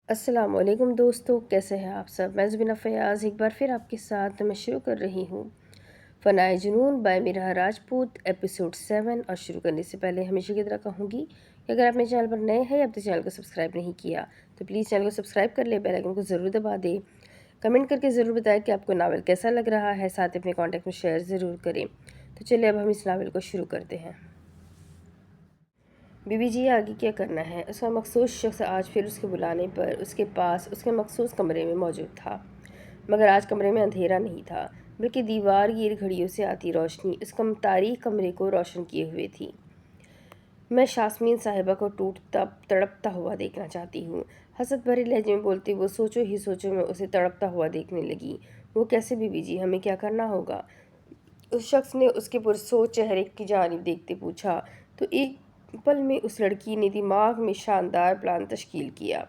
السلام علیکم دوستو، کیسے ہیں آپ سب؟ میں زبینہ فیاض ایک بار پھر آپ کے ساتھ میں شروع کر رہی ہوں فنائے جنون بائی میرا راجپوت ایپیسوڈ 7۔ اور شروع کرنے سے پہلے ہمیشہ کی طرح کہوں گی کہ اگر آپ میرے چینل پر نئے ہیں یا اب تک چینل کو سبسکرائب نہیں کیا تو پلیز چینل کو سبسکرائب کر لیں، بیل آئیکن کو ضرور دبا دیں، کمنٹ کر کے ضرور بتائیں کہ آپ کو ناول کیسا لگ رہا ہے، ساتھ اپنے کانٹیکٹ میں شیئر ضرور کریں۔ تو چلیے اب ہم اس ناول کو شروع کرتے ہیں۔ بی بی جی آگے کیا کرنا ہے؟ اس کا مخصوص شخص آج پھر اس کے بلانے پر اس کے پاس اس کے مخصوص کمرے میں موجود تھا، مگر آج کمرے میں اندھیرا نہیں تھا، بلکہ دیوار گیر گھڑیوں سے آتی روشنی اس تاریک کمرے کو روشن کیے ہوئے تھی۔ میں شاسمین صاحبہ کو ٹوٹتا تڑپتا ہوا دیکھنا چاہتی ہوں، حسرت بھرے لہجے میں بولتی وہ سوچو ہی سوچو میں اسے تڑپتا ہوا دیکھنے لگی۔ وہ کیسے بی بی جی؟ ہمیں کیا کرنا ہوگا؟ اس شخص نے اس کے پرسوچ چہرے کی جانب دیکھتے پوچھا تو ایک پل میں اس لڑکی نے دماغ میں شاندار پلان تشکیل کیا۔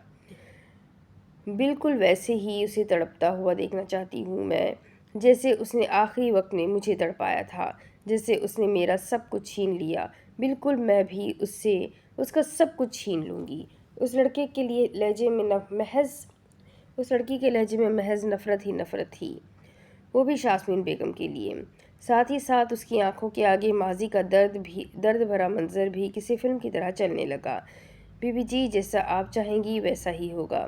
بالکل ویسے ہی اسے تڑپتا ہوا دیکھنا چاہتی ہوں میں، جیسے اس نے آخری وقت میں مجھے تڑپایا تھا، جیسے اس نے میرا سب کچھ چھین لیا، بالکل میں بھی اس کا سب کچھ چھین لوں گی۔ اس لڑکی کے لہجے میں محض نفرت ہی نفرت تھی، وہ بھی شاسمین بیگم کے لیے۔ ساتھ ہی ساتھ اس کی آنکھوں کے آگے ماضی کا درد بھرا منظر بھی کسی فلم کی طرح چلنے لگا۔ بی بی جی جیسا آپ چاہیں گی ویسا ہی ہوگا۔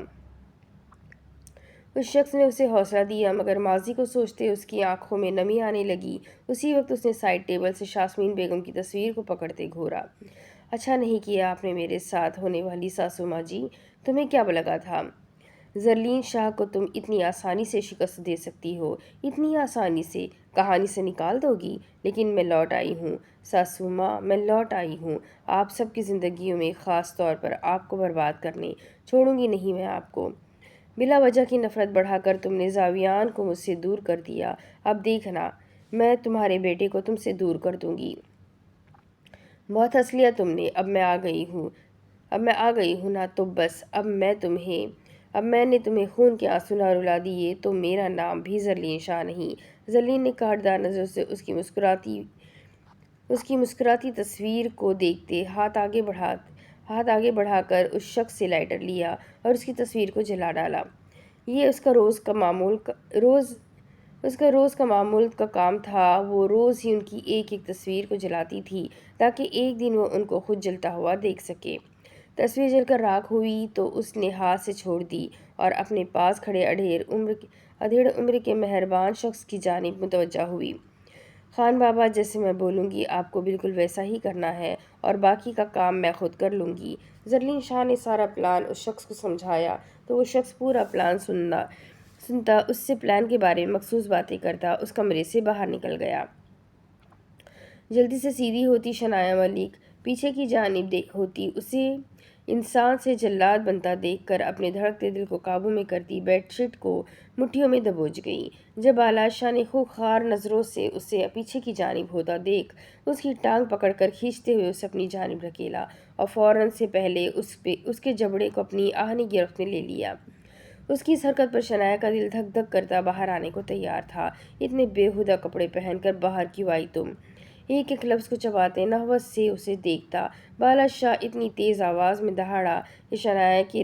اس شخص نے اسے حوصلہ دیا، مگر ماضی کو سوچتے اس کی آنکھوں میں نمی آنے لگی۔ اسی وقت اس نے سائیڈ ٹیبل سے شاسمین بیگم کی تصویر کو پکڑتے گھورا۔ اچھا نہیں کیا آپ نے میرے ساتھ ہونے والی ساسو ماں جی، تمہیں کیا لگا تھا زرلین شاہ کو تم اتنی آسانی سے شکست دے سکتی ہو؟ اتنی آسانی سے کہانی سے نکال دو گی؟ لیکن میں لوٹ آئی ہوں ساسو ماں، میں لوٹ آئی ہوں آپ سب کی زندگیوں میں، خاص طور پر آپ کو برباد کرنے چھوڑوں گی نہیں میں آپ کو۔ بلا وجہ کی نفرت بڑھا کر تم نے زاویان کو مجھ سے دور کر دیا، اب دیکھنا میں تمہارے بیٹے کو تم سے دور کر دوں گی۔ بہت ہنس لیا تم نے، اب میں آ گئی ہوں نا، تو بس اب میں نے تمہیں خون کے آنسو نہ رلا دیے تو میرا نام بھی زرلین شاہ نہیں۔ زرلین نے کاٹدار نظروں سے اس کی مسکراتی تصویر کو دیکھتے ہاتھ آگے بڑھا کر اس شخص سے لائٹر لیا اور اس کی تصویر کو جلا ڈالا۔ یہ اس کا روز کا معمول کا کام تھا، وہ روز ہی ان کی ایک ایک تصویر کو جلاتی تھی تاکہ ایک دن وہ ان کو خود جلتا ہوا دیکھ سکے۔ تصویر جل کر راکھ ہوئی تو اس نے ہاتھ سے چھوڑ دی اور اپنے پاس کھڑے ادھیڑ عمر کے مہربان شخص کی جانب متوجہ ہوئی۔ خان بابا، جیسے میں بولوں گی آپ کو بالکل ویسا ہی کرنا ہے اور باقی کا کام میں خود کر لوں گی۔ زرلین شاہ نے سارا پلان اس شخص کو سمجھایا تو وہ شخص پورا پلان سنتا اس سے پلان کے بارے میں مخصوص باتیں کرتا اس کمرے سے باہر نکل گیا۔ جلدی سے سیدھی ہوتی شنایا ملک پیچھے کی جانب ہوتی، اسے انسان سے جلاد بنتا دیکھ کر اپنے دھڑکتے دل کو قابو میں کرتی بیڈ شیٹ کو مٹھیوں میں دبوچ گئی۔ جب بالا شاہ نے خوخار نظروں سے اسے پیچھے کی جانب ہوتا دیکھ اس کی ٹانگ پکڑ کر کھینچتے ہوئے اسے اپنی جانب دھکیلا اور فوراً سے پہلے اس کے جبڑے کو اپنی آہنی گرفت میں لے لیا۔ اس کی اس حرکت پر شنایا کا دل دھک دھک کرتا باہر آنے کو تیار تھا۔ اتنے بیہودہ کپڑے پہن کر باہر کیوں آئی تم؟ ایک ایک لفظ کو چباتے نحوست سے اسے دیکھتا بالا شاہ اتنی تیز آواز میں دہاڑا کہ شنایا کے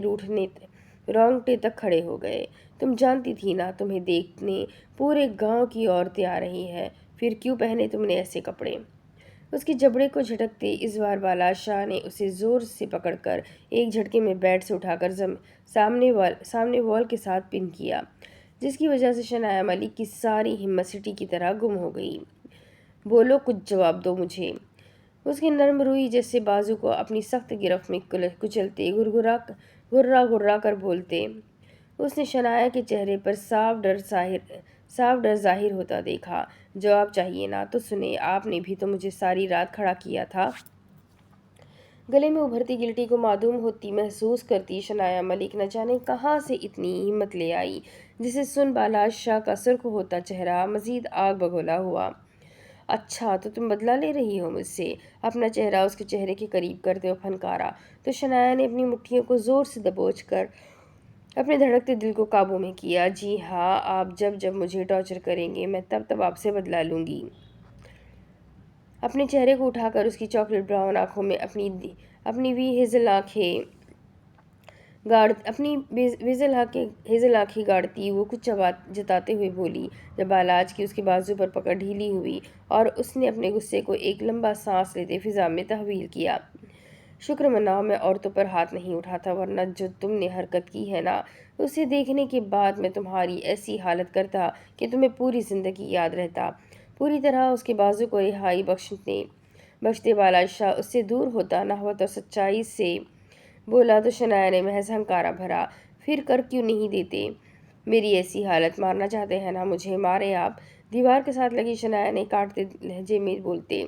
رونگٹے تک کھڑے ہو گئے۔ تم جانتی تھی نا تمہیں دیکھنے پورے گاؤں کی عورتیں آ رہی ہیں، پھر کیوں پہنے تم نے ایسے کپڑے؟ اس کے جبڑے کو جھٹکتے اس بار بالا شاہ نے اسے زور سے پکڑ کر ایک جھٹکے میں بیڈ سے اٹھا کر سامنے وال کے ساتھ پن کیا، جس کی وجہ سے شنایا ملک کی ساری ہمت سٹی کی طرح گم ہو گئی۔ بولو، کچھ جواب دو مجھے۔ اس کے نرم روئی جیسے بازو کو اپنی سخت گرفت میں کچلتے گرا کر بولتے اس نے شنایا کے چہرے پر صاف ڈر ظاہر ہوتا دیکھا۔ جواب چاہیے نا تو سنیں، آپ نے بھی تو مجھے ساری رات کھڑا کیا تھا۔ گلے میں ابھرتی گلٹی کو معدوم ہوتی محسوس کرتی شنایا ملک نہ جانے کہاں سے اتنی ہمت لے آئی، جسے سن بالا شاہ کا سرخ ہوتا چہرہ مزید آگ بگولا ہوا۔ اچھا تو تم بدلہ لے رہی ہو مجھ سے؟ اپنا چہرہ اس کے چہرے کے قریب کرتے ہوئے پھنکارا تو شنایا نے اپنی مٹھیوں کو زور سے دبوچ کر اپنے دھڑکتے دل کو قابو میں کیا۔ جی ہاں، آپ جب مجھے ٹارچر کریں گے میں تب آپ سے بدلہ لوں گی۔ اپنے چہرے کو اٹھا کر اس کی چاکلیٹ براؤن آنکھوں میں اپنی وی ہیزل آنکھیں اپنی ہیزل آنکھیں گاڑتی وہ کچھ جتاتے ہوئے بولی، جب بالاج کی اس کے بازو پر پکڑ ڈھیلی ہوئی اور اس نے اپنے غصے کو ایک لمبا سانس لیتے فضا میں تحویل کیا۔ شکر مناؤ میں عورتوں پر ہاتھ نہیں اٹھاتا، ورنہ جو تم نے حرکت کی ہے نا، اسے دیکھنے کے بعد میں تمہاری ایسی حالت کرتا کہ تمہیں پوری زندگی یاد رہتا۔ پوری طرح اس کے بازو کو رہائی بخشتے بالا شاہ اس سے دور ہوتا نحوت اور سچائی سے بولا تو شنایا نے محض ہنکارا بھرا، پھر کر کیوں نہیں دیتے؟ میری ایسی حالت مارنا چاہتے ہیں نا مجھے، مارے آپ۔ دیوار کے ساتھ لگی شنایا نے کاٹتے لہجے میں بولتے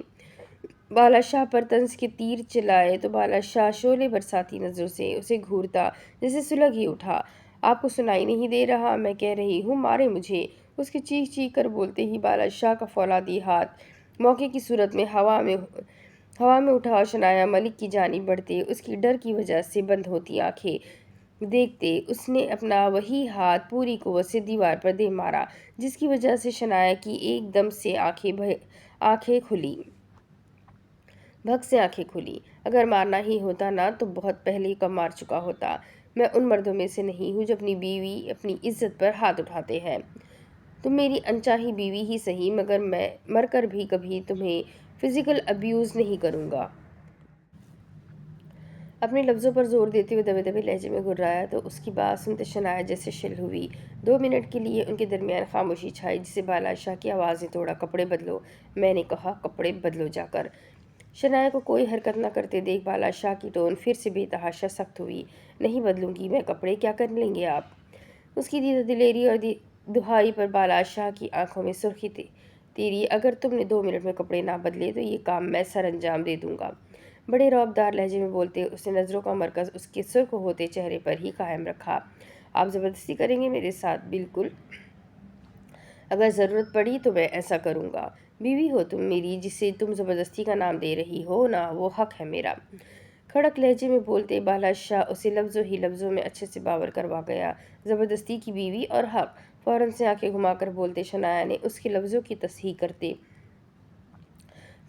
بالا شاہ پر طنز کے تیر چلائے تو بالا شاہ شعلے برساتی نظروں سے اسے گھورتا جیسے سلگ ہی اٹھا۔ آپ کو سنائی نہیں دے رہا؟ میں کہہ رہی ہوں مارے مجھے۔ اس کے چیخ چیخ کر بولتے ہی بالا شاہ کا فولادی ہاتھ موقع کی صورت میں ہوا میں اٹھا اور شنایا ملک کی جانب بڑھتے اس کی ڈر کی وجہ سے بند ہوتی آنکھیں دیکھتے اس نے اپنا وہی ہاتھ پوری قوت سے دیوار پر دے مارا، جس کی وجہ سے شنایا کی ایک دم سے آنکھیں کھلی۔ اگر مارنا ہی ہوتا نا تو بہت پہلے کا مار چکا ہوتا۔ میں ان مردوں میں سے نہیں ہوں جو اپنی بیوی اپنی عزت پر ہاتھ اٹھاتے ہیں۔ تم میری انچاہی بیوی ہی سہی، مگر میں مر کر بھی کبھی تمہیں فزیکل ابیوز نہیں کروں گا۔ اپنے لفظوں پر زور دیتے ہوئے دبے دبے لہجے میں گھرایا تو اس کی بات سنتے شنایا جیسے شل ہوئی۔ 2 منٹ کے لیے ان کے درمیان خاموشی چھائی، جسے بالا شاہ کی آواز نے توڑا۔ کپڑے بدلو، میں نے کہا، کپڑے بدلو جا کر۔ شنایا کو کوئی حرکت نہ کرتے دیکھ بالا شاہ کی ٹون پھر سے بے تحاشا سخت ہوئی۔ نہیں بدلوں گی میں کپڑے، کیا کر لیں گے آپ؟ اس کی دیدہ دلیری اور دہائی پر بالا شاہ کی آنکھوں میں سرخی تیری، اگر تم نے 2 منٹ میں کپڑے نہ بدلے تو یہ کام میں سر انجام دے دوں گا۔ بڑے رعبدار لہجے میں بولتے اس نے نظروں کا مرکز اس کے سرخ ہوتے چہرے پر ہی قائم رکھا۔ آپ زبردستی کریں گے میرے ساتھ؟ بالکل، اگر ضرورت پڑی تو میں ایسا کروں گا۔ بیوی ہو تم میری، جسے تم زبردستی کا نام دے رہی ہو نا، وہ حق ہے میرا۔ کھڑک لہجے میں بولتے بالا شاہ اسے لفظوں ہی لفظوں میں اچھے سے باور کروا گیا۔ زبردستی کی بیوی اور حق، فوراً سے آنکھیں گھما کر بولتے شنایا نے اس کے لفظوں کی تصحیح کرتے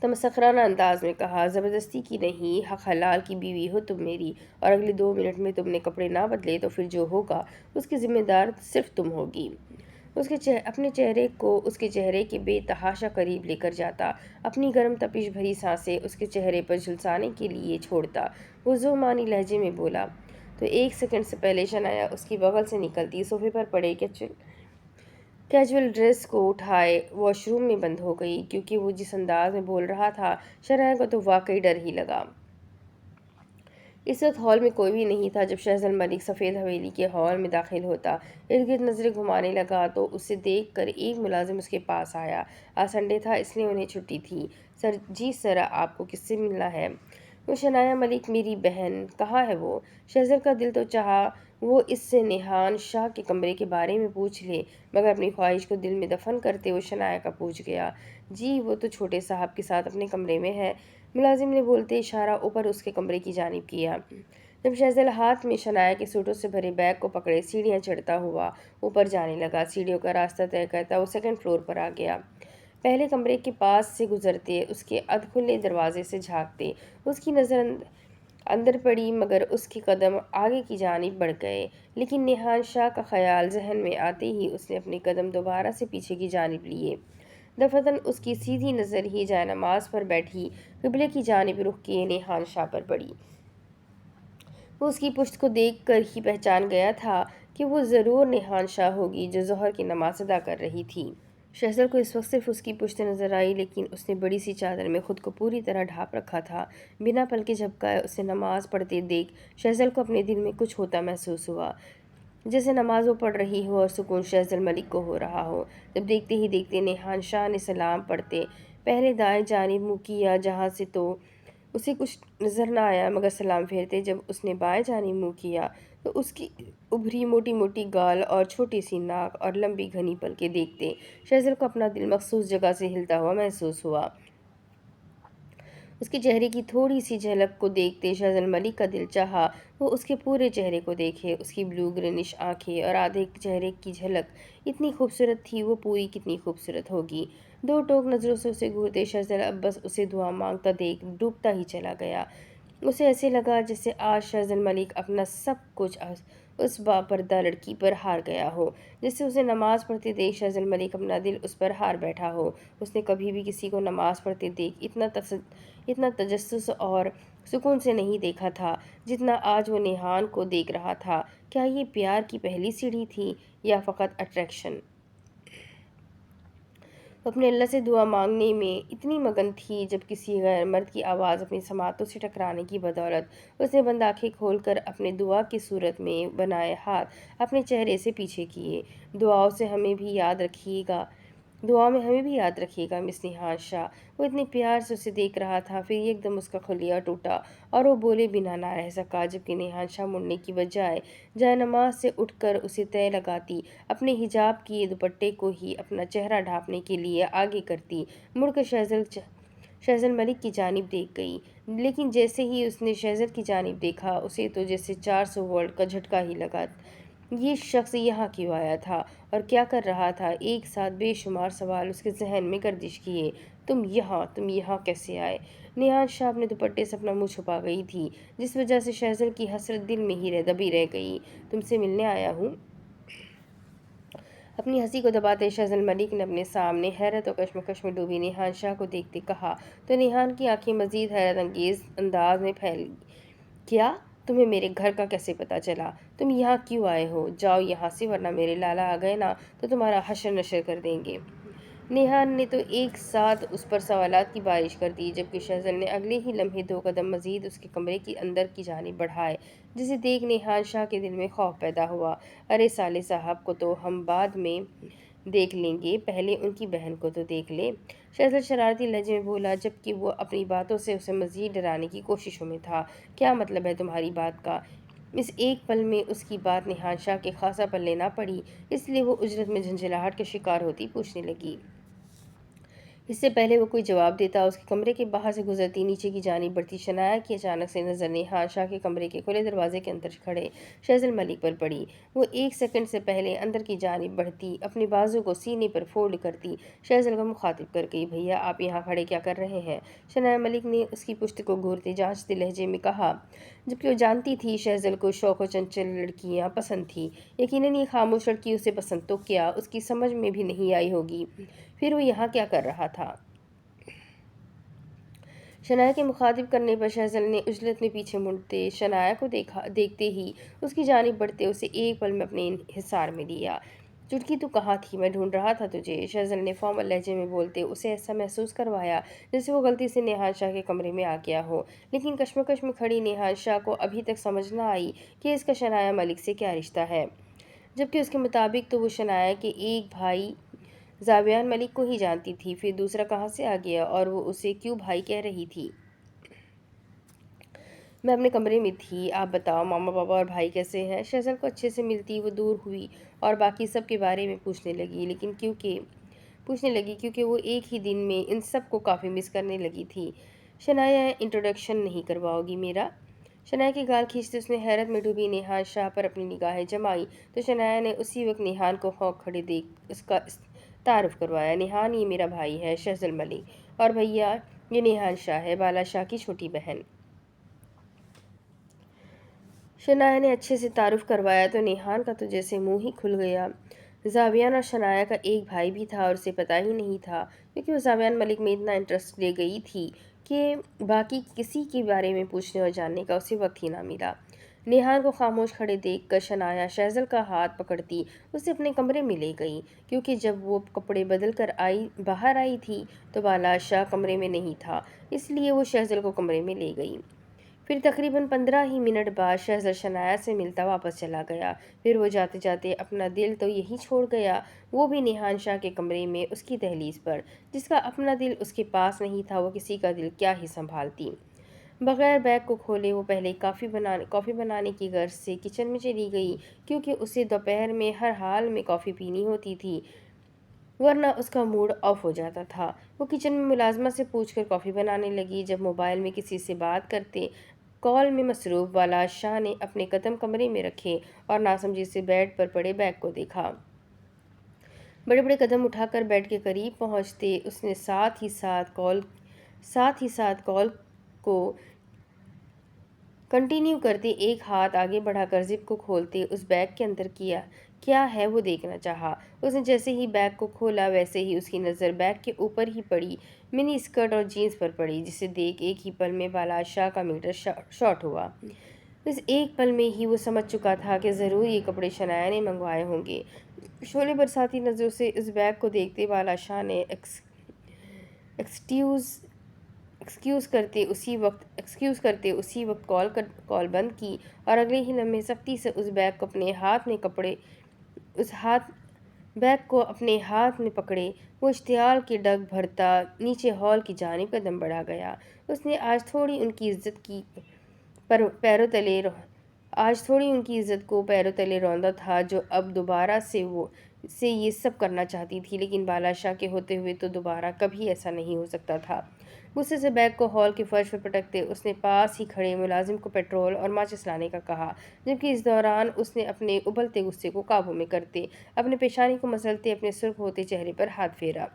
تمسخرانہ انداز میں کہا، زبردستی کی نہیں، حق حلال کی بیوی ہو تم میری، اور اگلے 2 منٹ میں تم نے کپڑے نہ بدلے تو پھر جو ہوگا اس کی ذمہ دار صرف تم ہوگی۔ اپنے چہرے کو اس کے چہرے کے بے تحاشا قریب لے کر جاتا، اپنی گرم تپش بھری سانسیں اس کے چہرے پر جھلسانے کے لیے چھوڑتا، وہ زومانی لہجے میں بولا تو 1 سیکنڈ سے پہلے شنایا اس کی بغل سے نکلتی صوفے پر پڑے کیجول ڈریس کو اٹھائے واش روم میں بند ہو گئی، کیونکہ وہ جس انداز میں بول رہا تھا شنایا کو تو واقعی ڈر ہی لگا۔ اس وقت ہال میں کوئی بھی نہیں تھا۔ جب شہزل ملک سفید حویلی کے ہال میں داخل ہوتا، ارد گرد نظریں گھمانے لگا تو اسے دیکھ کر ایک ملازم اس کے پاس آیا۔ آج سنڈے تھا اس لیے انہیں چھٹی تھی۔ سر جی سر، آپ کو کس سے ملنا ہے؟ وہ شنایا ملک میری بہن، کہاں ہے وہ؟ شہزل کا دل تو چاہا وہ اس سے نیحان شاہ کے کمرے کے بارے میں پوچھ لے، مگر اپنی خواہش کو دل میں دفن کرتے وہ شنایا کا پوچھ گیا، جی وہ تو چھوٹے صاحب کے ساتھ اپنے کمرے میں ہے۔ ملازم نے بولتے اشارہ اوپر اس کے کمرے کی جانب کیا۔ جب شہزل ہاتھ میں شنایا کے سوٹوں سے بھرے بیگ کو پکڑے سیڑھیاں چڑھتا ہوا اوپر جانے لگا، سیڑھیوں کا راستہ طے کرتا وہ 2nd فلور پر آ گیا۔ پہلے کمرے کے پاس سے گزرتے اس کے ادھ کھلے دروازے سے جھانکتے اس کی نظر اندر پڑی، مگر اس کے قدم آگے کی جانب بڑھ گئے، لیکن نیحان شاہ کا خیال ذہن میں آتے ہی اس نے اپنے قدم دوبارہ سے پیچھے کی جانب لیے۔ دفعتاً اس کی سیدھی نظر ہی جائے نماز پر بیٹھی قبلے کی جانب رخ کیے نیحان شاہ پر پڑی۔ وہ اس کی پشت کو دیکھ کر ہی پہچان گیا تھا کہ وہ ضرور نیحان شاہ ہوگی جو ظہر کی نماز ادا کر رہی تھی۔ شہزل کو اس وقت صرف اس کی پشت نظر آئی، لیکن اس نے بڑی سی چادر میں خود کو پوری طرح ڈھانپ رکھا تھا۔ بنا پلکیں جھپکائے اسے نماز پڑھتے دیکھ شہزل کو اپنے دل میں کچھ ہوتا محسوس ہوا، جیسے نماز وہ پڑھ رہی ہو اور سکون شہزل ملک کو ہو رہا ہو۔ جب دیکھتے ہی دیکھتے نیحان شاہ نے سلام پڑھتے پہلے دائیں جانب منہ کیا، جہاں سے تو اسے کچھ نظر نہ آیا، مگر سلام پھیرتے جب اس نے بائیں جانب منہ کیا تو اس کی ابھری موٹی موٹی گال اور چھوٹی سی ناک اور لمبی گھنی پلکیں دیکھتے شہزل کو اپنا دل مخصوص جگہ سے ہلتا ہوا محسوس ہوا۔ اس کے چہرے کی تھوڑی سی جھلک کو دیکھتے شہزل ملک کا دل چاہا وہ اس کے پورے چہرے کو دیکھے۔ اس کی بلو گرینش آنکھیں اور آدھے چہرے کی جھلک اتنی خوبصورت تھی، وہ پوری کتنی خوبصورت ہوگی۔ 2 ٹوک نظروں سے اسے گھورتے شہزل اب بس اسے دعا مانگتا دیکھ ڈوبتا ہی چلا گیا اسے ایسے لگا جیسے آج شہزل ملک اپنا سب کچھ اس باپردہ لڑکی پر ہار گیا ہو، جیسے اسے نماز پڑھتے دیکھ شہزل ملک اپنا دل اس پر ہار بیٹھا ہو۔ اس نے کبھی بھی کسی کو نماز پڑھتے دیکھ اتنا تجسس اور سکون سے نہیں دیکھا تھا جتنا آج وہ نیہان کو دیکھ رہا تھا۔ کیا یہ پیار کی پہلی سیڑھی تھی یا فقط اٹریکشن؟ وہ اپنے اللہ سے دعا مانگنے میں اتنی مگن تھی جب کسی غیر مرد کی آواز اپنی سماعتوں سے ٹکرانے کی بدولت اس نے بند آنکھیں کھول کر اپنے دعا کی صورت میں بنائے ہاتھ اپنے چہرے سے پیچھے کیے۔ دعاؤں میں ہمیں بھی یاد رکھیے گا مس نیہان شاہ۔ وہ اتنے پیار سے اسے دیکھ رہا تھا، پھر ایک دم اس کا خلیہ ٹوٹا اور وہ بولے بنا نہ رہ سکا، جبکہ نیہان شاہ مڑنے کی بجائے جائے نماز سے اٹھ کر اسے تہ لگاتی، اپنے حجاب کیے دوپٹے کو ہی اپنا چہرہ ڈھانپنے کے لیے آگے کرتی، مڑ کر شہزل ملک کی جانب دیکھ گئی۔ لیکن جیسے ہی اس نے شہزل کی جانب دیکھا، اسے تو جیسے 400 وولٹ کا جھٹکا ہی لگا۔ یہ شخص یہاں کیوں آیا تھا اور کیا کر رہا تھا؟ ایک ساتھ بے شمار سوال اس کے ذہن میں گردش کیے۔ تم یہاں کیسے آئے؟ نیہان شاہ اپنے دوپٹے سے اپنا منہ چھپا گئی تھی، جس وجہ سے شہزل کی حسرت دل میں ہی دبی رہ گئی۔ تم سے ملنے آیا ہوں۔ اپنی ہنسی کو دباتے شہزل ملک نے اپنے سامنے حیرت و کشمکش میں ڈوبی نیہان شاہ کو دیکھتے کہا، تو نیہان کی آنکھیں مزید حیرت انگیز انداز میں پھیل گئیں۔ کیا؟ تمہیں میرے گھر کا کیسے پتہ چلا؟ تم یہاں کیوں آئے ہو؟ جاؤ یہاں سے، ورنہ میرے لالا آ گئے نا تو تمہارا حشر نشر کر دیں گے۔ نیہان نے تو ایک ساتھ اس پر سوالات کی بارش کر دی، جبکہ شہزل نے اگلے ہی لمحے 2 قدم مزید اس کے کمرے کی اندر کی جانب بڑھائے، جسے دیکھ نیہان شاہ کے دل میں خوف پیدا ہوا۔ ارے سالے صاحب کو تو ہم بعد میں دیکھ لیں گے، پہلے ان کی بہن کو تو دیکھ لیں۔ شہزل شرارتی لہجے میں بولا، جبکہ وہ اپنی باتوں سے اسے مزید ڈرانے کی کوششوں میں تھا۔ کیا مطلب ہے تمہاری بات کا؟ اس ایک پل میں اس کی بات نیہان شاہ کے خاصا پلے نہ پڑی، اس لیے وہ اجرت میں جھنجھلاہٹ کا شکار ہوتی پوچھنے لگی۔ اس سے پہلے وہ کوئی جواب دیتا، اس کے کمرے کے باہر سے گزرتی نیچے کی جانب بڑھتی شنایا کی اچانک سے نظر نیہان شاہ کے کمرے کے کھلے دروازے کے اندر کھڑے شہزل ملک پر پڑی۔ وہ ایک سیکنڈ سے پہلے اندر کی جانب بڑھتی، اپنے بازو کو سینے پر فولڈ کرتی شہزل کو مخاطب کر گئی، بھیا آپ یہاں کھڑے کیا کر رہے ہیں؟ شنایا ملک نے اس کی پشت کو گھورتے جانچتے لہجے میں کہا، جبکہ وہ جانتی تھی شہزل کو شوق و چنچل لڑکیاں پسند تھی۔ یقیناً یہ خاموش لڑکی اسے پسند تو کیا اس کی سمجھ میں بھی نہیں آئی ہوگی، پھر وہ یہاں کیا کر رہا تھا؟ شنایا کے مخاطب کرنے پر شہزل نے عجلت میں پیچھے مڑتے شنایا کو دیکھتے ہی اس کی جانب بڑھتے اسے ایک پل میں اپنے حصار میں لیا۔ چٹکی تو کہاں تھی؟ میں ڈھونڈ رہا تھا تجھے، شہزل نے فارمل لہجے میں بولتے اسے ایسا محسوس کروایا جیسے وہ غلطی سے نیہان شاہ کے کمرے میں آ گیا ہو۔ لیکن کشمکش میں کھڑی نیہان شاہ کو ابھی تک سمجھ نہ آئی کہ اس کا شنایا ملک سے کیا رشتہ ہے، جبکہ اس کے مطابق تو وہ شنایا کے ایک بھائی زاویان ملک کو ہی جانتی تھی، پھر دوسرا کہاں سے آ گیا اور وہ اسے کیوں بھائی کہہ رہی تھی؟ میں اپنے کمرے میں تھی، آپ بتاؤ ماما پاپا اور بھائی کیسے ہیں؟ شہزل کو اچھے سے ملتی وہ دور ہوئی اور باقی سب کے بارے میں پوچھنے لگی، کیونکہ وہ ایک ہی دن میں ان سب کو کافی مس کرنے لگی تھی۔ شنایا انٹروڈکشن نہیں کرواؤ گی میرا؟ شنایا کی گال کھینچتے اس نے حیرت میں ڈوبی نیہان شاہ پر اپنی نگاہیں جمائی تو شنایا نے اسی وقت نیہان کو خوک کھڑے دیکھ اس کا تعارف کروایا، نیہان یہ میرا بھائی ہے شہزل ملک، اور بھیا یہ نیہان شاہ ہے، بالا شاہ کی چھوٹی بہن۔ شنایا نے اچھے سے تعارف کروایا تو نیہان کا تو جیسے منہ ہی کھل گیا۔ زاویان اور شنایا کا ایک بھائی بھی تھا اور اسے پتہ ہی نہیں تھا، کیونکہ وہ زاویان ملک میں اتنا انٹرسٹ لے گئی تھی کہ باقی کسی کے بارے میں پوچھنے اور جاننے کا اسے وقت ہی نہ ملا۔ نیہان کو خاموش کھڑے دیکھ کر شنایا شہزل کا ہاتھ پکڑتی اسے اپنے کمرے میں لے گئی، کیونکہ جب وہ کپڑے بدل کر باہر آئی تھی تو بالا شاہ کمرے میں نہیں تھا، اس لیے وہ شہزل کو کمرے میں لے گئی۔ پھر تقریباً 15 ہی منٹ بعد شہزل شنایا سے ملتا واپس چلا گیا، پھر وہ جاتے جاتے اپنا دل تو یہیں چھوڑ گیا، وہ بھی نیہان شاہ کے کمرے میں اس کی دہلیز پر۔ جس کا اپنا دل اس کے پاس نہیں تھا وہ کسی کا دل کیا ہی سنبھالتی۔ بغیر بیگ کو کھولے وہ پہلے کافی بنانے کی غرض سے کچن میں چلی گئی، کیونکہ اسے دوپہر میں ہر حال میں کافی پینی ہوتی تھی، ورنہ اس کا موڈ آف ہو جاتا تھا۔ وہ کچن میں ملازمہ سے پوچھ کر کافی بنانے لگی، جب موبائل میں کسی سے بات کرتے کال میں مصروف بالا شاہ نے اپنے قدم کمرے میں رکھے اور ناسمجھی سے بیڈ پر پڑے بیگ کو دیکھا۔ بڑے بڑے قدم اٹھا کر بیڈ کے قریب پہنچتے اس نے ساتھ ہی ساتھ کال کو کنٹینیو کرتے ایک ہاتھ آگے بڑھا کر زپ کو کھولتے اس بیگ کے اندر کیا ہے وہ دیکھنا چاہا۔ اس نے جیسے ہی بیگ کو کھولا ویسے ہی اس کی نظر بیگ کے اوپر ہی پڑی منی اسکرٹ اور جینس پر پڑی، جسے دیکھ ایک ہی پل میں بالا شاہ کا میٹر شارٹ ہوا۔ اس ایک پل میں ہی وہ سمجھ چکا تھا کہ ضرور یہ کپڑے شنایا نے منگوائے ہوں گے۔ شعلے برساتی نظروں سے اس بیگ کو دیکھتے بالا شاہ نے ایکسکیوز کرتے اسی وقت کال بند کی اور اگلے ہی لمحے سختی سے اس بیگ کو اپنے ہاتھ میں پکڑے وہ اشتعال کے ڈگ بھرتا نیچے ہال کی جانب قدم بڑھا گیا۔ اس نے آج تھوڑی ان کی عزت کو پیروں تلے روندا تھا، جو اب دوبارہ سے یہ سب کرنا چاہتی تھی، لیکن بالا شاہ کے ہوتے ہوئے تو دوبارہ کبھی ایسا نہیں ہو سکتا تھا۔ غصے سے بیگ کو ہال کے فرش پر پٹکتے اس نے پاس ہی کھڑے ملازم کو پیٹرول اور ماچس لانے کا کہا، جبکہ اس دوران اس نے اپنے ابلتے غصے کو قابو میں کرتے اپنے پیشانی کو مسلتے اپنے سرخ ہوتے چہرے پر ہاتھ پھیرا۔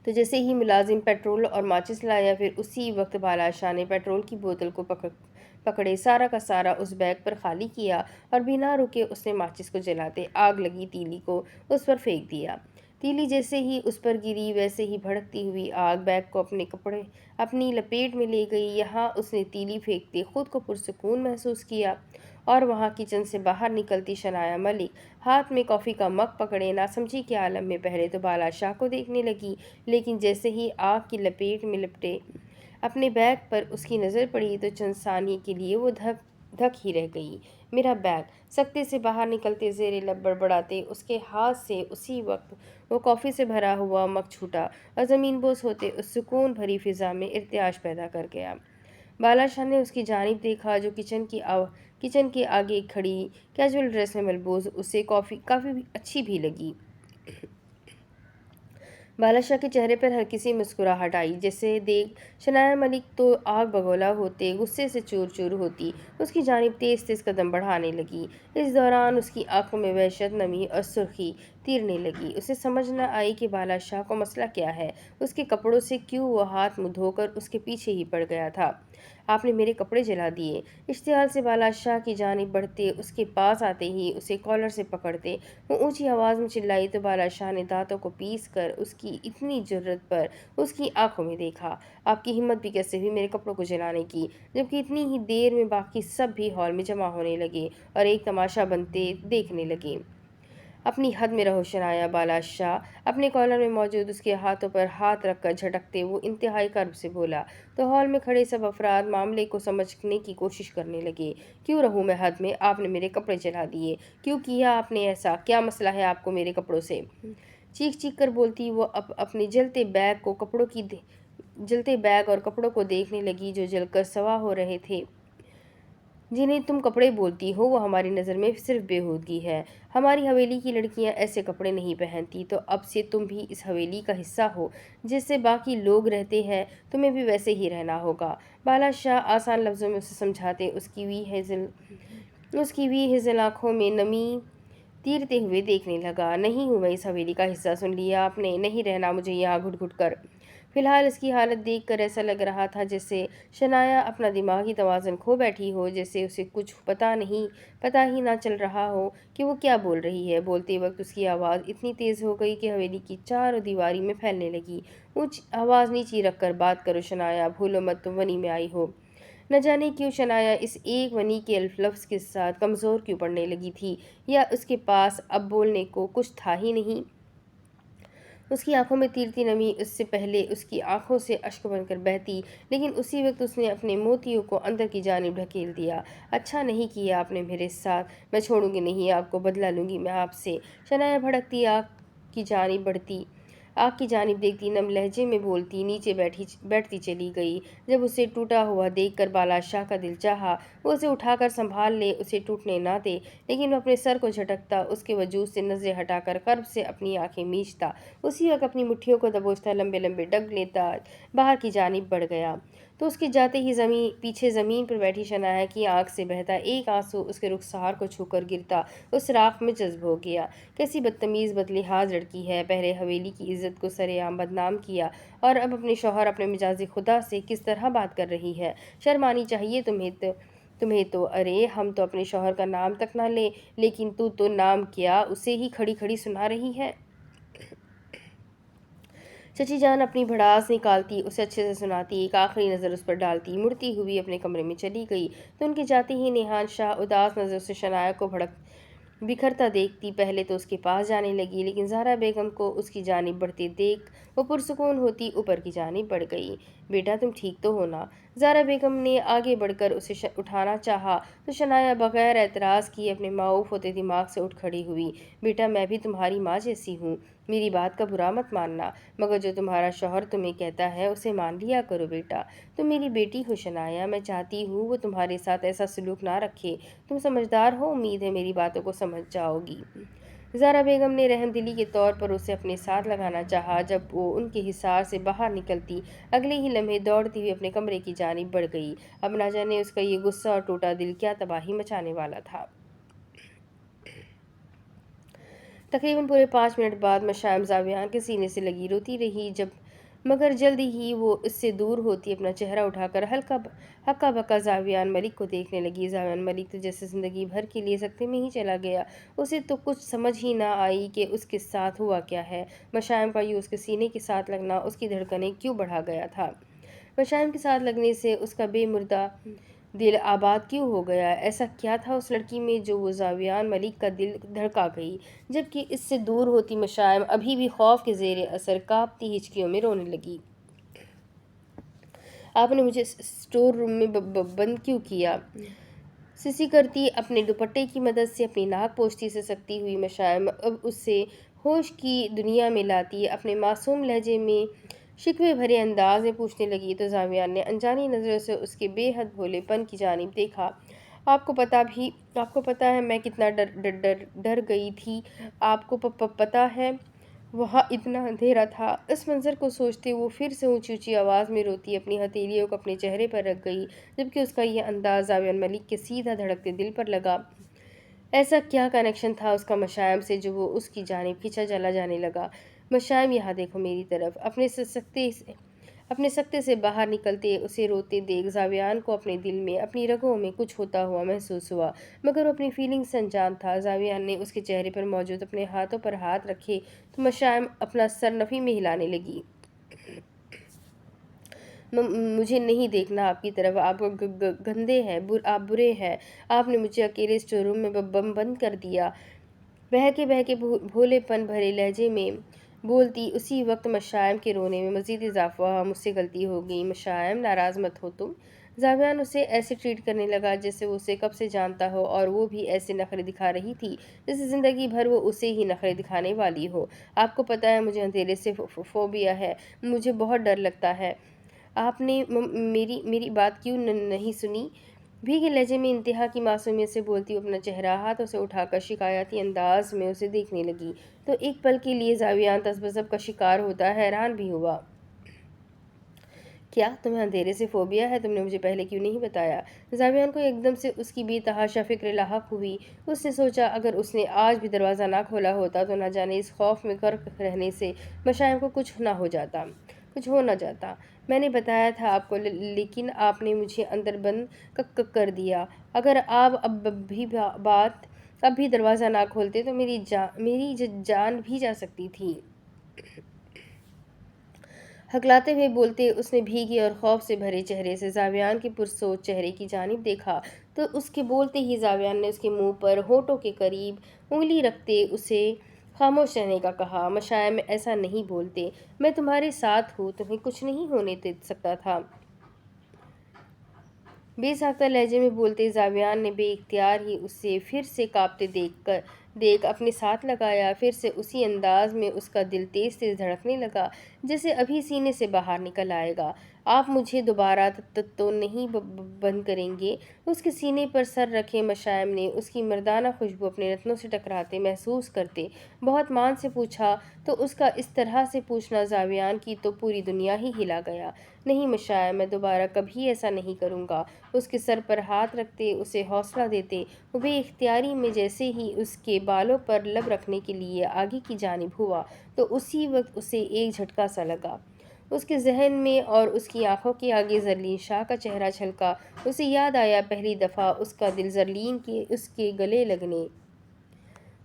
تو جیسے ہی ملازم پیٹرول اور ماچس لایا، پھر اسی وقت بالا شاہ نے پیٹرول کی بوتل کو پکڑے سارا کا سارا اس بیگ پر خالی کیا اور بنا رکے اس نے ماچس کو جلاتے آگ لگی تیلی کو اس پر پھینک دیا۔ تیلی جیسے ہی اس پر گری ویسے ہی بھڑکتی ہوئی آگ بیگ کو اپنی لپیٹ میں لے گئی۔ یہاں اس نے تیلی پھینکتے خود کو پرسکون محسوس کیا اور وہاں کچن سے باہر نکلتی شنایا ملک ہاتھ میں کافی کا مگ پکڑے ناسمجھی کے عالم میں پہلے تو بالا شاہ کو دیکھنے لگی، لیکن جیسے ہی آگ کی لپیٹ میں لپٹے اپنے بیگ پر اس کی نظر پڑی تو چند ثانیے کے لیے وہ دھک ہی رہ گئی۔ میرا بیگ، سکتے سے باہر نکلتے زیر لب بڑبڑاتے اس کے ہاتھ سے اسی وقت وہ کافی سے بھرا ہوا مگ چھوٹا اور زمین بوس ہوتے اس سکون بھری فضا میں ارتعاش پیدا کر گیا۔ بالا شاہ نے اس کی جانب دیکھا جو کچن کے آگے کھڑی کیجول ڈریس میں ملبوس اسے کافی اچھی بھی لگی۔ بالا شاہ کے چہرے پر ہلکی سی مسکراہٹ آئی، جیسے دیکھ شنایا ملک تو آگ بگولا ہوتے غصے سے چور چور ہوتی اس کی جانب تیز تیز قدم بڑھانے لگی۔ اس دوران اس کی آنکھوں میں وحشت، نمی اور سرخی تیرنے لگی۔ اسے سمجھ نہ آئی کہ بالا شاہ کو مسئلہ کیا ہے، اس کے کپڑوں سے کیوں وہ ہاتھ منہ دھو کر اس کے پیچھے ہی پڑ گیا تھا۔ آپ نے میرے کپڑے جلا دیے، اشتعال سے بالا شاہ کی جانب بڑھتے اس کے پاس آتے ہی اسے کالر سے پکڑتے وہ اونچی آواز میں چلائی تو بالا شاہ نے دانتوں کو پیس کر اس کی اتنی جرأت پر اس کی آنکھوں میں دیکھا۔ آپ کی ہمت بھی کیسے ہوئی میرے کپڑوں کو جلانے کی؟ جبکہ اتنی ہی دیر میں باقی سب بھی ہال میں جمع ہونے لگے اور ایک تماشا بنتے دیکھنے لگے۔ اپنی حد میں رہو شنایا، بالا شاہ اپنے کالر میں موجود اس کے ہاتھوں پر ہاتھ رکھ کر جھٹکتے وہ انتہائی کرب سے بولا۔ تو ہال میں کھڑے سب افراد معاملے کو سمجھنے کی کوشش کرنے لگے۔ کیوں رہوں میں حد میں؟ آپ نے میرے کپڑے جلا دیے، کیوں کیا آپ نے ایسا؟ کیا مسئلہ ہے آپ کو میرے کپڑوں سے؟ چیخ چیخ کر بولتی وہ اپنے جلتے بیگ اور کپڑوں کو دیکھنے لگی جو جل کر سوا ہو رہے تھے۔ جنہیں تم کپڑے بولتی ہو وہ ہماری نظر میں صرف بےہودگی ہے۔ ہماری حویلی کی لڑکیاں ایسے کپڑے نہیں پہنتی، تو اب سے تم بھی اس حویلی کا حصہ ہو جیسے باقی لوگ رہتے ہیں، تمہیں بھی ویسے ہی رہنا ہوگا۔ بالا شاہ آسان لفظوں میں اسے سمجھاتے اس کی وی ہیزل آنکھوں میں نمی تیرتے ہوئے دیکھنے لگا۔ نہیں ہوں میں اس حویلی کا حصہ، سن لیا آپ نے؟ نہیں رہنا مجھے یہاں گھٹ گھٹ کر۔ فی الحال اس کی حالت دیکھ کر ایسا لگ رہا تھا جیسے شنایا اپنا دماغی توازن کھو بیٹھی ہو، جیسے اسے کچھ پتہ ہی نہ چل رہا ہو کہ وہ کیا بول رہی ہے۔ بولتے وقت اس کی آواز اتنی تیز ہو گئی کہ حویلی کی چاروں دیواری میں پھیلنے لگی۔ آواز نیچی رکھ کر بات کرو شنایا، بھولو مت تم ونی میں آئی ہو۔ نہ جانے کیوں شنایا اس ایک ونی کے لفظ کے ساتھ کمزور کیوں پڑنے لگی تھی، یا اس کے پاس اب بولنے کو کچھ تھا ہی نہیں۔ اس کی آنکھوں میں تیرتی نمی اس سے پہلے اس کی آنکھوں سے اشک بن کر بہتی، لیکن اسی وقت اس نے اپنے موتیوں کو اندر کی جانب ڈھکیل دیا۔ اچھا نہیں کیا آپ نے میرے ساتھ، میں چھوڑوں گی نہیں آپ کو، بدلہ لوں گی میں آپ سے۔ شنایا بھڑکتی آگ کی جانب دیکھتی نم لہجے میں بولتی نیچے بیٹھتی چلی گئی۔ جب اسے ٹوٹا ہوا دیکھ کر بالا شاہ کا دل چاہا وہ اسے اٹھا کر سنبھال لے، اسے ٹوٹنے نہ دے، لیکن وہ اپنے سر کو جھٹکتا اس کے وجود سے نظریں ہٹا کر کرب سے اپنی آنکھیں میچتا اسی وقت اپنی مٹھیوں کو دبوچتا لمبے لمبے ڈگ لیتا باہر کی جانب بڑھ گیا۔ تو اس کے جاتے ہی پیچھے زمین پر بیٹھی شنایا کی آنکھ سے بہتا ایک آنسو اس کے رخسار کو چھو کر گرتا اس راکھ میں جذب ہو گیا۔ کیسی بدتمیز بدلحاظ لڑکی ہے، پہلے حویلی کی عزت کو سرے عام بدنام کیا اور اب اپنے شوہر اپنے مجاز خدا سے کس طرح بات کر رہی ہے۔ شرم آنی چاہیے تمہیں تو ارے ہم تو اپنے شوہر کا نام تک نہ لیں، لیکن تو نام کیا اسے ہی کھڑی کھڑی سنا رہی ہے۔ چچی جان اپنی بھڑاس نکالتی، اسے اچھے سے سناتی، ایک آخری نظر اس پر ڈالتی، مڑتی ہوئی اپنے کمرے میں چلی گئی تو ان کے جاتے ہی نیحال شاہ اداس نظر سے شنایا کو بکھرتا دیکھتی پہلے تو اس کے پاس جانے لگی، لیکن زہرا بیگم کو اس کی جانب بڑھتے دیکھ وہ پرسکون ہوتی اوپر کی جانب بڑھ گئی۔ بیٹا تم ٹھیک تو ہو نا؟ زہرا بیگم نے آگے بڑھ کر اسے اٹھانا چاہا تو شنایا بغیر اعتراض کیے اپنے معاوف ہوتے دماغ سے اٹھ کھڑی ہوئی۔ بیٹا میں بھی تمہاری ماں جیسی ہوں، میری بات کا برا مت ماننا، مگر جو تمہارا شوہر تمہیں کہتا ہے اسے مان لیا کرو بیٹا۔ تم میری بیٹی ہو شنایا، میں چاہتی ہوں وہ تمہارے ساتھ ایسا سلوک نہ رکھے۔ تم سمجھدار ہو، امید ہے میری باتوں کو سمجھ جاؤ گی۔ زہرا بیگم نے رحم دلی کے طور پر اسے اپنے ساتھ لگانا چاہا۔ جب وہ ان کے حصار سے باہر نکلتی اگلے ہی لمحے دوڑتی ہوئی اپنے کمرے کی جانب بڑھ گئی۔ اب نہ جانے اس کا یہ غصہ اور ٹوٹا دل کیا تباہی مچانے والا تھا۔ تقریباً پورے 5 منٹ بعد مشائم زاویان کے سینے سے لگی روتی رہی، مگر جلدی ہی وہ اس سے دور ہوتی اپنا چہرہ اٹھا کر ہکا بکا زاویان ملک کو دیکھنے لگی۔ زاویان ملک تو جیسے زندگی بھر کے لیے سکتے میں ہی چلا گیا، اسے تو کچھ سمجھ ہی نہ آئی کہ اس کے ساتھ ہوا کیا ہے۔ مشائم کا یوں اس کے سینے کے ساتھ لگنا اس کی دھڑکنیں کیوں بڑھا گیا تھا؟ مشائم کے ساتھ لگنے سے اس کا بے مردہ دل آباد کیوں ہو گیا؟ ایسا کیا تھا اس لڑکی میں جو وہ زاویان ملک کا دل دھڑکا گئی؟ جبکہ اس سے دور ہوتی مشائم ابھی بھی خوف کے زیر اثر کانپتی ہچکیوں میں رونے لگی۔ آپ نے مجھے اسٹور روم میں بند کیوں کیا؟ سسی کرتی اپنے دوپٹے کی مدد سے اپنی ناک پوچھتی سے سکتی ہوئی مشائم اب اسے ہوش کی دنیا میں لاتی اپنے معصوم لہجے میں شکوے بھرے انداز میں پوچھنے لگی تو زاویان نے انجانی نظروں سے اس کے بے حد بھولے پن کی جانب دیکھا۔ آپ کو پتہ ہے میں کتنا ڈر گئی تھی؟ آپ کو پتہ ہے وہاں اتنا اندھیرا تھا؟ اس منظر کو سوچتے وہ پھر سے اونچی اونچی آواز میں روتی اپنی ہتھیلیوں کو اپنے چہرے پر رکھ گئی، جبکہ اس کا یہ انداز زاویان ملک کے سیدھا دھڑکتے دل پر لگا۔ ایسا کیا کنیکشن تھا اس کا مشائم سے جو وہ اس کی جانب کھینچا چلا جانے لگا؟ مشائم یہاں دیکھو میری طرف۔ اپنے سکتے سے باہر نکلتے اسے روتے دیکھ زاویان کو اپنے دل میں اپنی رگوں میں کچھ ہوتا ہوا محسوس ہوا، مگر وہ اپنی فیلنگ سے انجان تھا۔ زاویان نے اس کے چہرے پر موجود اپنے ہاتھوں پر ہاتھ رکھے تو مشائم اپنا سر نفی میں ہلانے لگی۔ مجھے نہیں دیکھنا آپ کی طرف، آپ گندے ہیں، آپ برے ہیں، آپ نے مجھے اکیلے اسٹور روم میں بند کر دیا۔ بہکے بھولے پن بھرے لہجے میں بولتی اسی وقت مشائم کے رونے میں مزید اضافہ ہوا۔ مجھ سے غلطی ہو گئی مشائم، ناراض مت ہو تم۔ زاویان اسے ایسے ٹریٹ کرنے لگا جیسے وہ اسے کب سے جانتا ہو اور وہ بھی ایسے نخرے دکھا رہی تھی جیسے زندگی بھر وہ اسے ہی نخرے دکھانے والی ہو۔ آپ کو پتہ ہے مجھے اندھیرے سے فوبیا ہے، مجھے بہت ڈر لگتا ہے۔ آپ نے میری بات کیوں نہیں سنی؟ بھیگے لہجے میں انتہا کی معصومیت سے بولتی وہ اپنا چہرہ ہاتھوں سے اٹھا کر شکایتی انداز میں اسے دیکھنے لگی تو ایک پل کے لیے زاویان تذبذب کا شکار ہوتا حیران بھی ہوا۔ کیا تمہیں اندھیرے سے فوبیا ہے؟ تم نے مجھے پہلے کیوں نہیں بتایا؟ زاویان کو ایک دم سے اس کی بے تحاشا فکر لاحق ہوئی۔ اس نے سوچا اگر اس نے آج بھی دروازہ نہ کھولا ہوتا تو نہ جانے اس خوف میں غرق رہنے سے مشائم کو کچھ ہو نہ جاتا۔ میں نے بتایا تھا آپ کو، لیکن آپ نے مجھے اندر بند کر دیا۔ اگر آپ اب بھی دروازہ نہ کھولتے تو میری جان بھی جا سکتی تھی۔ ہکلاتے ہوئے بولتے اس نے بھیگے اور خوف سے بھرے چہرے سے زاویان کے پرسوچ چہرے کی جانب دیکھا تو اس کے بولتے ہی زاویان نے اس کے منہ پر ہونٹوں کے قریب انگلی رکھتے اسے خاموش رہنے کا کہا۔ مشائم ایسا نہیں بولتے، میں تمہارے ساتھ ہوں، تمہیں کچھ نہیں ہونے دے سکتا تھا۔ بے ساختہ لہجے میں بولتے زاویان نے بے اختیار ہی اسے پھر سے کانپتے دیکھ اپنے ساتھ لگایا۔ پھر سے اسی انداز میں اس کا دل تیز تیز دھڑکنے لگا، جیسے ابھی سینے سے باہر نکل آئے گا۔ آپ مجھے دوبارہ تو نہیں بند کریں گے؟ اس کے سینے پر سر رکھے مشائم نے اس کی مردانہ خوشبو اپنے نتنوں سے ٹکراتے محسوس کرتے بہت مان سے پوچھا، تو اس کا اس طرح سے پوچھنا زاویان کی تو پوری دنیا ہی ہلا گیا۔ نہیں مشائم، میں دوبارہ کبھی ایسا نہیں کروں گا۔ اس کے سر پر ہاتھ رکھتے اسے حوصلہ دیتے وہ بے اختیاری میں جیسے ہی اس کے بالوں پر لب رکھنے کے لیے آگے کی جانب ہوا تو اسی وقت اسے ایک جھٹکا سا لگا۔ اس کے ذہن میں اور اس کی آنکھوں کے آگے زرلین شاہ کا چہرہ چھلکا۔ اسے یاد آیا پہلی دفعہ اس کا دل زرلین کے اس کے گلے لگنے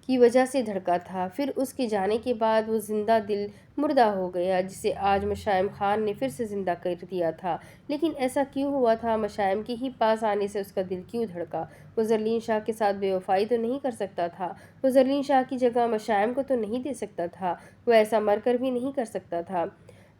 کی وجہ سے دھڑکا تھا، پھر اس کے جانے کے بعد وہ زندہ دل مردہ ہو گیا جسے آج مشائم خان نے پھر سے زندہ کر دیا تھا۔ لیکن ایسا کیوں ہوا تھا؟ مشائم کے ہی پاس آنے سے اس کا دل کیوں دھڑکا؟ وہ زرلین شاہ کے ساتھ بے وفائی تو نہیں کر سکتا تھا؟ وہ زرلین شاہ کی جگہ مشائم کو تو نہیں دے سکتا تھا؟ وہ ایسا مر کر بھی نہیں کر سکتا تھا؟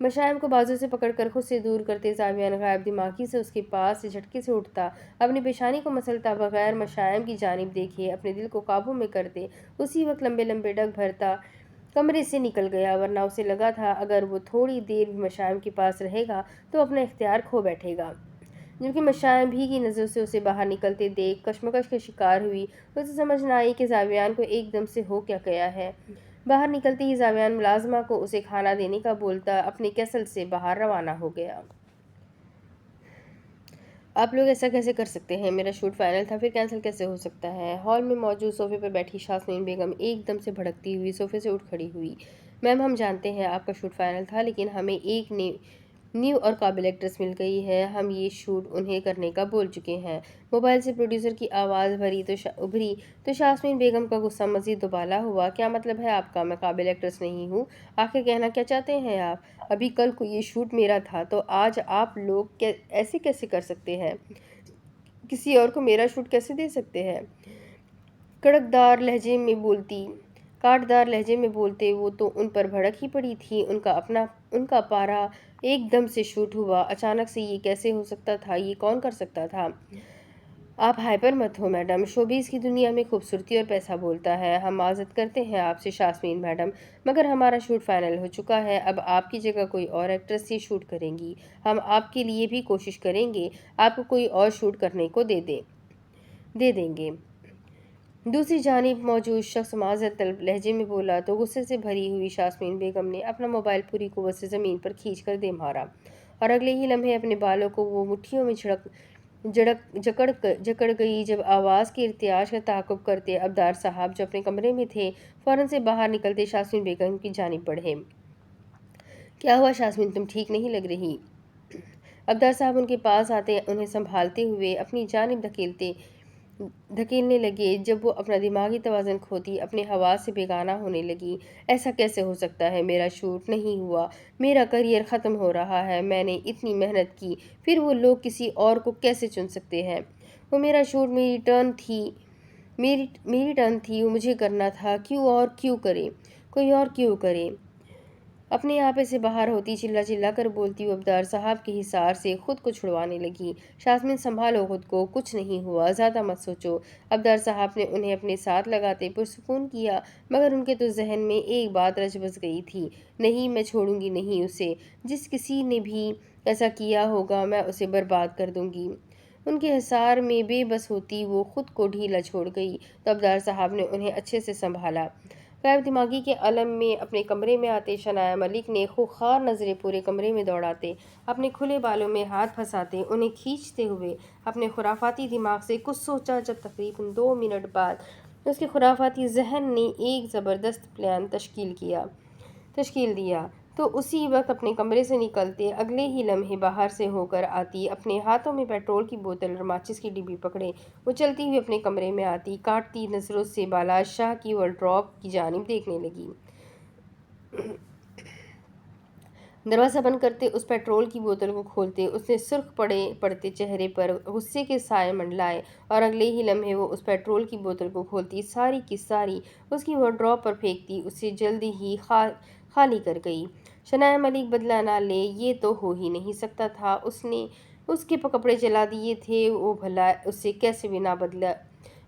مشائم کو بازو سے پکڑ کر خود سے دور کرتے زاویان غائب دماغی سے اس کے پاس سے جھٹکے سے اٹھتا، اپنی پیشانی کو مسلتا بغیر مشائم کی جانب دیکھے اپنے دل کو قابو میں کرتے اسی وقت لمبے لمبے ڈگ بھرتا کمرے سے نکل گیا، ورنہ اسے لگا تھا اگر وہ تھوڑی دیر بھی مشائم کے پاس رہے گا تو اپنا اختیار کھو بیٹھے گا۔ جبکہ مشائم بھیگی نظروں سے اسے باہر نکلتے دیکھ کشمکش کا شکار ہوئی۔ اسے سمجھ نہ آئی کہ زاویان کو ایک دم سے ہو کیا گیا ہے۔ باہر نکلتے ہی زاویان ملازمہ کو اسے کھانا دینے کا بولتا اپنے کیسل سے باہر روانہ ہو گیا۔ آپ لوگ ایسا کیسے کر سکتے ہیں؟ میرا شوٹ فائنل تھا، پھر کینسل کیسے ہو سکتا ہے؟ ہال میں موجود صوفے پر بیٹھی شاسمین بیگم ایک دم سے بھڑکتی ہوئی صوفے سے اٹھ کھڑی ہوئی۔ میم، ہم جانتے ہیں آپ کا شوٹ فائنل تھا، لیکن ہمیں ایک نیو اور قابل ایکٹریس مل گئی ہے۔ ہم یہ شوٹ انہیں کرنے کا بول چکے ہیں۔ موبائل سے پروڈیوسر کی آواز ابھری تو شاسمین بیگم کا غصہ مزید دوبالا ہوا۔ کیا مطلب ہے آپ کا؟ میں قابل ایکٹریس نہیں ہوں؟ آخر کہنا کیا چاہتے ہیں آپ؟ ابھی کل کو یہ شوٹ میرا تھا تو آج آپ لوگ ایسے کیسے کر سکتے ہیں؟ کسی اور کو میرا شوٹ کیسے دے سکتے ہیں؟ کاٹدار لہجے میں بولتے وہ تو ان پر بھڑک ہی پڑی تھی۔ ان کا پارا ایک دم سے شوٹ ہوا۔ اچانک سے یہ کیسے ہو سکتا تھا؟ یہ کون کر سکتا تھا؟ آپ ہائپر مت ہو میڈم، شوبیز کی دنیا میں خوبصورتی اور پیسہ بولتا ہے۔ ہم معذرت کرتے ہیں آپ سے شاسمین میڈم، مگر ہمارا شوٹ فائنل ہو چکا ہے۔ اب آپ کی جگہ کوئی اور ایکٹریس یہ شوٹ کریں گی۔ ہم آپ کے لیے بھی کوشش کریں گے، آپ کو کوئی اور شوٹ کرنے کو دے دیں گے۔ دوسری جانب موجود شخص معذرت طلب لہجے میں بولا تو غصے سے بھری ہوئی شاسمین بیگم نے اپنا موبائل پوری قوت سے زمین پر کھینچ کر دے مارا، اور اگلے ہی لمحے اپنے بالوں کو وہ مٹھیوں میں جکڑ گئی۔ جب آواز کے ارتعاش کا تعاقب کرتے ابدار صاحب جو اپنے کمرے میں تھے فوراً سے باہر نکلتے شاسمین بیگم کی جانب بڑھے۔ کیا ہوا شاسمین، تم ٹھیک نہیں لگ رہی؟ ابدار صاحب ان کے پاس آتے انہیں سنبھالتے ہوئے اپنی جانب دھکیلنے لگے۔ جب وہ اپنا دماغی توازن کھوتی اپنے حواس سے بیگانہ ہونے لگی۔ ایسا کیسے ہو سکتا ہے؟ میرا شوٹ نہیں ہوا، میرا کیریئر ختم ہو رہا ہے، میں نے اتنی محنت کی، پھر وہ لوگ کسی اور کو کیسے چن سکتے ہیں؟ وہ میرا شوٹ، میری ٹرن تھی، وہ مجھے کرنا تھا، کوئی اور کیوں کرے؟ اپنے آپے سے باہر ہوتی چلا چلا کر بولتی وہ ابدار صاحب کے حصار سے خود کو چھڑوانے لگی۔ شاسمین سنبھالو خود کو، کچھ نہیں ہوا، زیادہ مت سوچو۔ ابدار صاحب نے انہیں اپنے ساتھ لگاتے پرسکون کیا، مگر ان کے تو ذہن میں ایک بات رچ بس گئی تھی، نہیں میں چھوڑوں گی نہیں اسے، جس کسی نے بھی ایسا کیا ہوگا میں اسے برباد کر دوں گی۔ ان کے حصار میں بے بس ہوتی وہ خود کو ڈھیلا چھوڑ گئی تو ابدار صاحب نے انہیں اچھے سے سنبھالا۔ غائب دماغی کے عالم میں اپنے کمرے میں آتے شنایا ملک نے خوخار نظریں پورے کمرے میں دوڑاتے اپنے کھلے بالوں میں ہاتھ پھنساتے انہیں کھینچتے ہوئے اپنے خرافاتی دماغ سے کچھ سوچا۔ جب تقریباً 2 منٹ بعد اس کے خرافاتی ذہن نے ایک زبردست پلان تشکیل دیا تو اسی وقت اپنے کمرے سے نکلتے اگلے ہی لمحے باہر سے ہو کر آتی، اپنے ہاتھوں میں پیٹرول کی بوتل اور ماچس کی ڈبی پکڑے وہ چلتی ہوئی اپنے کمرے میں آتی، کاٹتی نظروں سے بالاج شاہ کی وارڈروب کی جانب دیکھنے لگی۔ دروازہ بند کرتے، اس پیٹرول کی بوتل کو کھولتے اس نے سرخ پڑتے چہرے پر غصے کے سائے منڈلائے، اور اگلے ہی لمحے وہ اس پیٹرول کی بوتل کو کھولتی ساری کی ساری اس کی وارڈروب پر پھینکتی اسے جلدی ہی خالی کر گئی۔ شنایا ملک بدلہ نہ لے یہ تو ہو ہی نہیں سکتا تھا، اس نے اس کے کپڑے جلا دیے تھے، وہ بھلا اسے کیسے بنا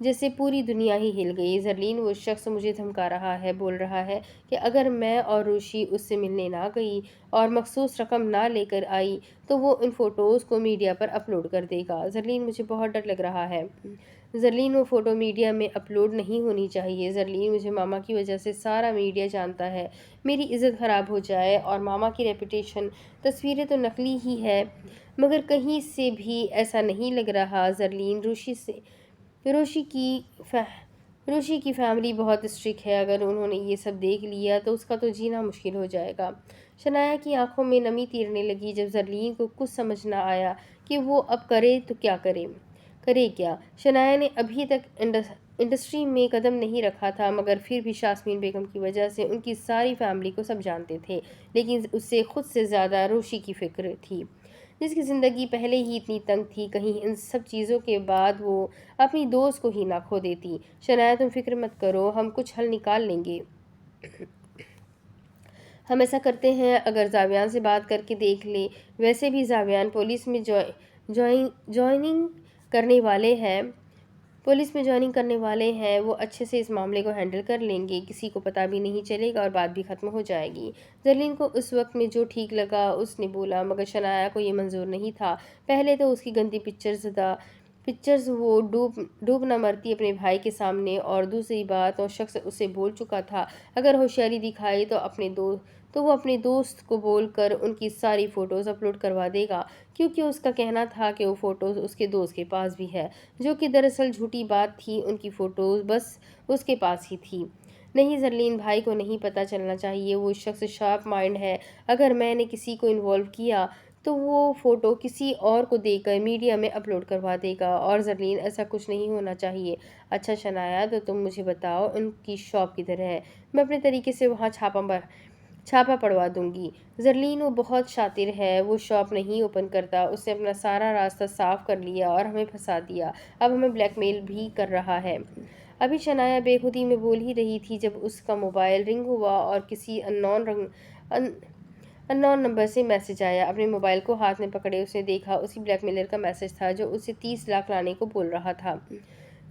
جیسے پوری دنیا ہی ہل گئی۔ زرلین، وہ شخص مجھے دھمکا رہا ہے، بول رہا ہے کہ اگر میں اور روشی اس سے ملنے نہ گئی اور مخصوص رقم نہ لے کر آئی تو وہ ان فوٹوز کو میڈیا پر اپلوڈ کر دے گا۔ زرلین، مجھے بہت ڈر لگ رہا ہے۔ زرلین، وہ فوٹو میڈیا میں اپلوڈ نہیں ہونی چاہیے۔ زرلین، مجھے ماما کی وجہ سے سارا میڈیا جانتا ہے، میری عزت خراب ہو جائے اور ماما کی ریپوٹیشن۔ تصویریں تو نقلی ہی ہے مگر کہیں سے بھی ایسا نہیں لگ رہا۔ زرلین، روشی کی فیملی بہت اسٹرکٹ ہے، اگر انہوں نے یہ سب دیکھ لیا تو اس کا تو جینا مشکل ہو جائے گا۔ شنایا کی آنکھوں میں نمی تیرنے لگی جب زرلین کو کچھ سمجھ نہ آیا کہ وہ اب کرے تو کیا کرے کیا۔ شنایا نے ابھی تک انڈسٹری میں قدم نہیں رکھا تھا مگر پھر بھی یاسمین بیگم کی وجہ سے ان کی ساری فیملی کو سب جانتے تھے، لیکن اسے خود سے زیادہ روشی کی فکر تھی، جس کی زندگی پہلے ہی اتنی تنگ تھی، کہیں ان سب چیزوں کے بعد وہ اپنی دوست کو ہی نہ کھو دیتی۔ شنایا، تم فکر مت کرو، ہم کچھ حل نکال لیں گے۔ ہم ایسا کرتے ہیں، اگر زاویان سے بات کر کے دیکھ لیں، ویسے بھی زاویان پولیس میں جوائننگ کرنے والے ہیں، وہ اچھے سے اس معاملے کو ہینڈل کر لیں گے، کسی کو پتہ بھی نہیں چلے گا اور بات بھی ختم ہو جائے گی۔ زرلین کو اس وقت میں جو ٹھیک لگا اس نے بولا، مگر شنایا کو یہ منظور نہیں تھا۔ پہلے تو اس کی گندی پکچرز وہ ڈوب نہ مرتی اپنے بھائی کے سامنے، اور دوسری بات، وہ شخص اسے بول چکا تھا اگر ہوشیاری دکھائی تو وہ اپنے دوست کو بول کر ان کی ساری فوٹوز اپلوڈ کروا دے گا، کیونکہ اس کا کہنا تھا کہ وہ فوٹوز اس کے دوست کے پاس بھی ہے، جو کہ دراصل جھوٹی بات تھی، ان کی فوٹوز بس اس کے پاس ہی تھی۔ نہیں زرلین، بھائی کو نہیں پتہ چلنا چاہیے، وہ شخص شارپ مائنڈ ہے، اگر میں نے کسی کو انوالو کیا تو وہ فوٹو کسی اور کو دے کر میڈیا میں اپلوڈ کروا دے گا، اور زرلین ایسا کچھ نہیں ہونا چاہیے۔ اچھا شنایا، تو تم مجھے بتاؤ ان کی شاپ کدھر ہے، میں اپنے طریقے سے وہاں چھاپا پڑوا دوں گی۔ زرلین، وہ بہت شاطر ہے، وہ شاپ نہیں اوپن کرتا، اس نے اپنا سارا راستہ صاف کر لیا اور ہمیں پھنسا دیا، اب ہمیں بلیک میل بھی کر رہا ہے۔ ابھی شنایا بے خودی میں بول ہی رہی تھی جب اس کا موبائل رنگ ہوا اور کسی اننون نمبر سے میسج آیا۔ اپنے موبائل کو ہاتھ میں پکڑے اس نے دیکھا، اسی بلیک میلر کا میسج تھا جو اسے 30 لاکھ لانے کو بول رہا تھا۔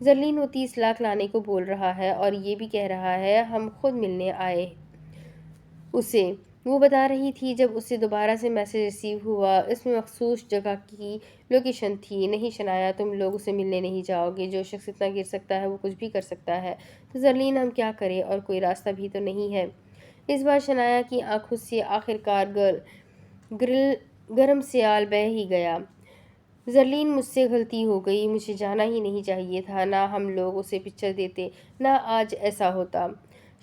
زرلین، وہ 30 لاکھ لانے کو بول رہا ہے اور یہ بھی کہہ رہا ہے ہم خود ملنے آئے اسے، وہ بتا رہی تھی جب اسے دوبارہ سے میسج ریسیو ہوا، اس میں مخصوص جگہ کی لوکیشن تھی۔ نہیں شنایا، تم لوگ اسے ملنے نہیں جاؤ گے، جو شخص اتنا گر سکتا ہے وہ کچھ بھی کر سکتا ہے۔ تو زرلین، ہم کیا کریں، اور کوئی راستہ بھی تو نہیں ہے۔ اس بار شنایا کی آنکھوں سے آخرکار گرم سیال بہہ ہی گیا۔ زرلین، مجھ سے غلطی ہو گئی، مجھے جانا ہی نہیں چاہیے تھا، نہ ہم لوگ اسے پکچر دیتے، نہ آج ایسا ہوتا۔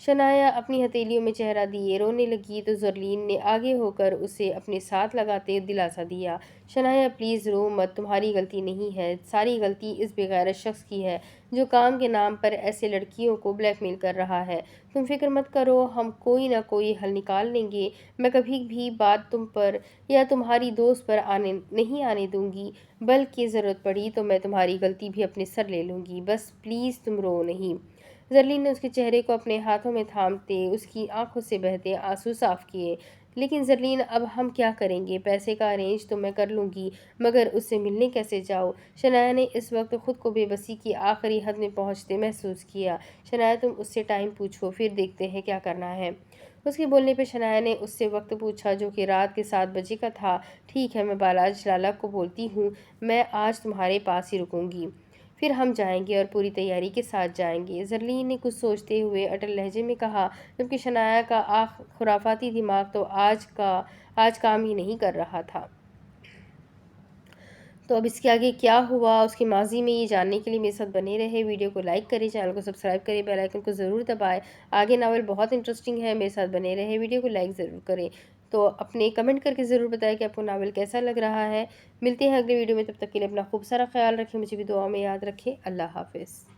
شنایا اپنی ہتھیلیوں میں چہرہ دیے رونے لگی تو زرلین نے آگے ہو کر اسے اپنے ساتھ لگاتے دلاسا دیا۔ شنایا پلیز رو مت، تمہاری غلطی نہیں ہے، ساری غلطی اس بے غیرت شخص کی ہے جو کام کے نام پر ایسے لڑکیوں کو بلیک میل کر رہا ہے۔ تم فکر مت کرو، ہم کوئی نہ کوئی حل نکال لیں گے، میں کبھی بھی بات تم پر یا تمہاری دوست پر نہیں آنے دوں گی، بلکہ ضرورت پڑی تو میں تمہاری غلطی بھی اپنے سر لے لوں گی، بس پلیز تم رو نہیں۔ زرلین نے اس کے چہرے کو اپنے ہاتھوں میں تھامتے اس کی آنکھوں سے بہتے آنسو صاف کیے۔ لیکن زرلین، اب ہم کیا کریں گے، پیسے کا ارینج تو میں کر لوں گی مگر اس سے ملنے کیسے جاؤ۔ شنایا نے اس وقت خود کو بے بسی کی آخری حد میں پہنچتے محسوس کیا۔ شنایا، تم اس سے ٹائم پوچھو، پھر دیکھتے ہیں کیا کرنا ہے۔ اس کے بولنے پہ شنایا نے اس سے وقت پوچھا جو کہ رات کے 7 بجے کا تھا۔ ٹھیک ہے، میں بالاج لالا کو بولتی ہوں، میں آج تمہارے پاس ہی رکوں گی، پھر ہم جائیں گے اور پوری تیاری کے ساتھ جائیں گے۔ زرلین نے کچھ سوچتے ہوئے اٹل لہجے میں کہا، جبکہ شنایا کا خرافاتی دماغ تو آج کام ہی نہیں کر رہا تھا۔ تو اب اس کے آگے کیا ہوا، اس کے ماضی میں، یہ جاننے کے لیے میرے ساتھ بنے رہے، ویڈیو کو لائک کریں، چینل کو سبسکرائب کریں، بیل آئیکن کو ضرور دبائیں۔ آگے ناول بہت انٹرسٹنگ ہے، میرے ساتھ بنے رہے، ویڈیو کو لائک ضرور کریں۔ تو اپنے کمنٹ کر کے ضرور بتائیں کہ آپ کو ناول کیسا لگ رہا ہے۔ ملتے ہیں اگلے ویڈیو میں، تب تک کے لیے اپنا خوب سارا خیال رکھیں، مجھے بھی دعا میں یاد رکھیں۔ اللہ حافظ۔